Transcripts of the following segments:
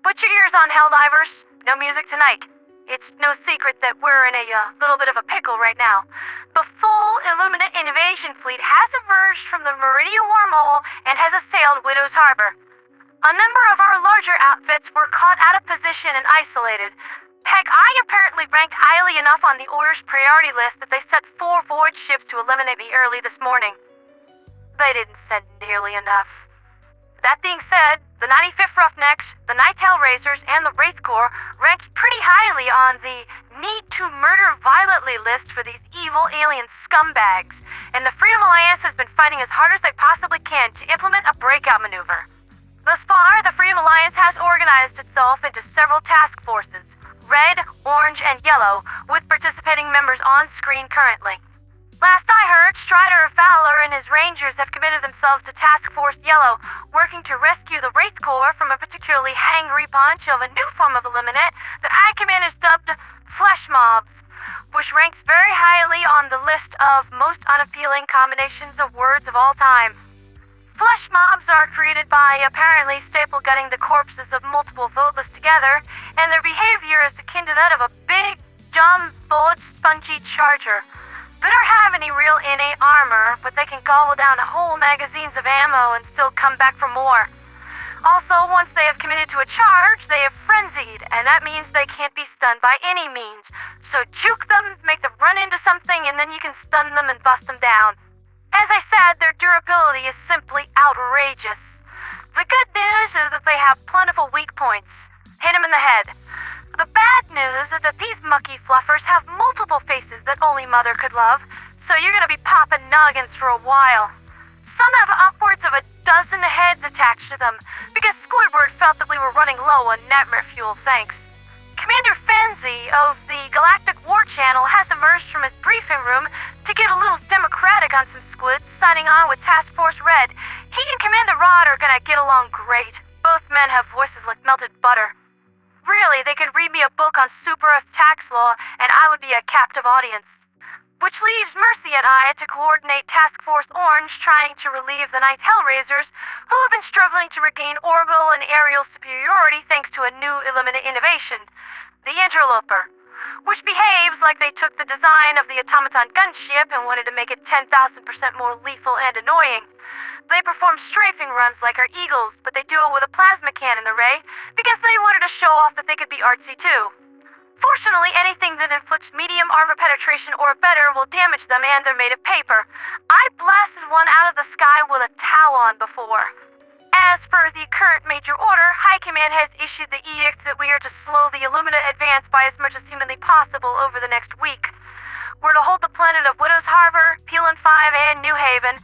Put your ears on, Helldivers. No music tonight. It's no secret that we're in a little bit of a pickle right now. The full Illuminate invasion fleet has emerged from the Meridian wormhole and has assailed Widow's Harbor. A number of our larger outfits were caught out of position and isolated. Heck, I apparently ranked highly enough on the Order's priority list that they sent 4 forward ships to eliminate me early this morning. They didn't send nearly enough. That being said, the 95th Roughnecks, the Night Hellraisers, and the Wraith Corps ranked pretty highly on the need to murder violently list for these evil alien scumbags, and the Freedom Alliance has been fighting as hard as they possibly can to implement a breakout maneuver. Thus far, the Freedom Alliance has organized itself into several task forces, red, orange, and yellow, with participating members on screen currently. Last I heard, Strider Fowler and his Rangers have committed themselves to Task Force Yellow, working to rescue the Wraith Corps from a particularly hangry bunch of a new form of Illuminate that High Command has dubbed Flesh Mobs, which ranks very highly on the list of most unappealing combinations of words of all time. Flesh Mobs are created by apparently staple gutting the corpses of multiple voteless together, and their behavior is akin to that of a big, dumb-bullet, spongy charger. They don't have any real innate armor, but they can gobble down whole magazines of ammo and still come back for more. Also, once they have committed to a charge, they have frenzied, and that means they can't be stunned by any means. So juke them, make them run into something, and then you can stun them and bust them down. As I said, their durability is simply outrageous. The good news is that they have plentiful weak points. Hit them in the head. The bad news is that these mucky fluffers have multiple faces that only Mother could love, so you're gonna be popping noggins for a while. Some have upwards of a dozen heads attached to them, because Squidward felt that we were running low on nightmare fuel, thanks. Commander Fenzi of the Galactic War Channel has emerged from his briefing room to get a little democratic on some squids, signing on with Task Force Red. He and Commander Rod are gonna get along great. Both men have voices like melted butter. Really, they could read me a book on Super Earth tax law, and I would be a captive audience. Which leaves Mercy and I to coordinate Task Force Orange, trying to relieve the Night Hellraisers, who have been struggling to regain orbital and aerial superiority thanks to a new Illuminate innovation, the Interloper, which behaves like they took the design of the automaton gunship and wanted to make it 10,000% more lethal and annoying. They perform strafing runs like our Eagles, but they do it with a plasma cannon array because they wanted to show off that they could be artsy too. Fortunately, anything that inflicts medium armor penetration or better will damage them, and they're made of paper. I blasted one out of the sky with a Talon before. As for the current major order, High Command has issued the edict that we are to slow the Illuminate advance by as much as humanly possible over the next week. We're to hold the planet of Widow's Harbor, Pilen 5, and New Haven,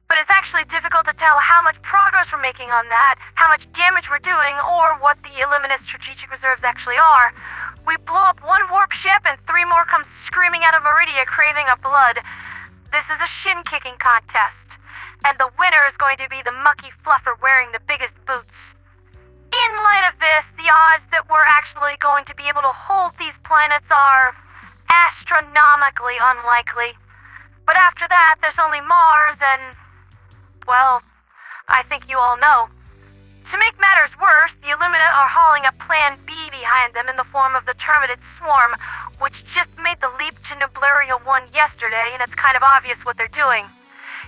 but it's actually difficult to tell how much progress we're making on that, how much damage we're doing, or what the Illuminate strategic reserves actually are. We blow up one warp ship and 3 more come screaming out of Meridia craving of blood. This is a shin-kicking contest, and the winner is going to be the mucky fluffer wearing the biggest boots. In light of this, the odds that we're actually going to be able to hold these planets are astronomically unlikely. But after that, there's only Mars and, well, I think you all know. To make matters worse, the Illuminate are hauling a Plan B behind them in the form of the Terminated Swarm, which just made the leap to Nublaria 1 yesterday, and it's kind of obvious what they're doing.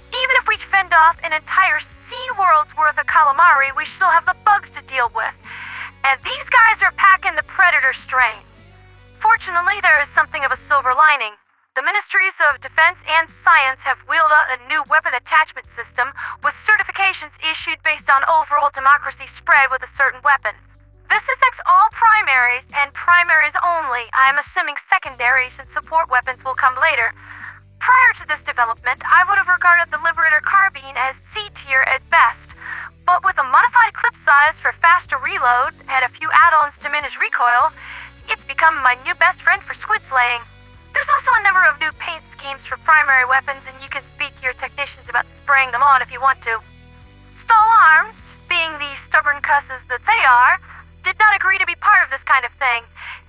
Even if we fend off an entire SeaWorld's worth of calamari, we still have the bugs to deal with. And these guys are packing the Predator strain. Fortunately, there is something of a silver lining. The Ministries of Defense and Science have wheeled out a new weapon attachment system with certifications issued based on overall democracy spread with a certain weapon. This affects all primaries, and primaries only. I'm assuming secondaries and support weapons will come later. Prior to this development, I would have regarded the Liberator carbine as C-tier at best, but with a modified clip size for faster reload and a few add-ons to manage recoil, it's become my new best friend for squid slaying. There's also a number of new paint schemes for primary weapons, and you can speak to your technicians about spraying them on if you want to. Stall Arms, being the stubborn cusses that they are, did not agree to be part of this kind of thing,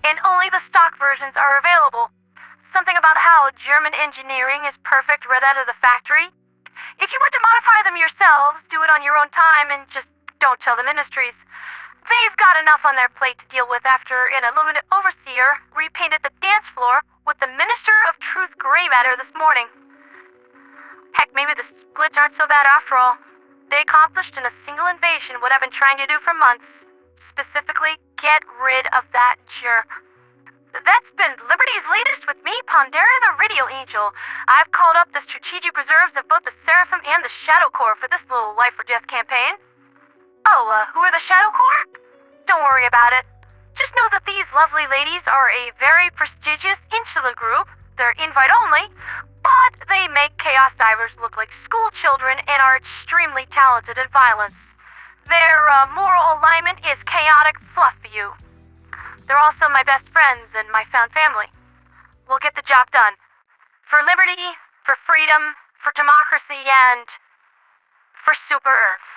and only the stock versions are available. Something about how German engineering is perfect right out of the factory. If you want to modify them yourselves, do it on your own time and just don't tell the ministries. They've got enough on their plate to deal with after an Illuminate overseer repainted the dance floor with the Minister of Truth gray matter this morning. Heck, maybe the Squids aren't so bad after all. They accomplished in a single invasion what I've been trying to do for months. Specifically, get rid of that jerk. That's been Liberty's latest with me, Pandera the Radio Angel. I've called up the strategic reserves of both the Seraphim and the Shadow Corps for this little life or death campaign. Oh, who are the Shadow Corps? Don't worry about it. Just know that these lovely ladies are a very prestigious insular group. They're invite only, but they make Chaos Divers look like school children and are extremely talented at violence. Their moral alignment is chaotic fluff for you. They're also my best friends and my found family. We'll get the job done. For liberty, for freedom, for democracy, and for Super Earth.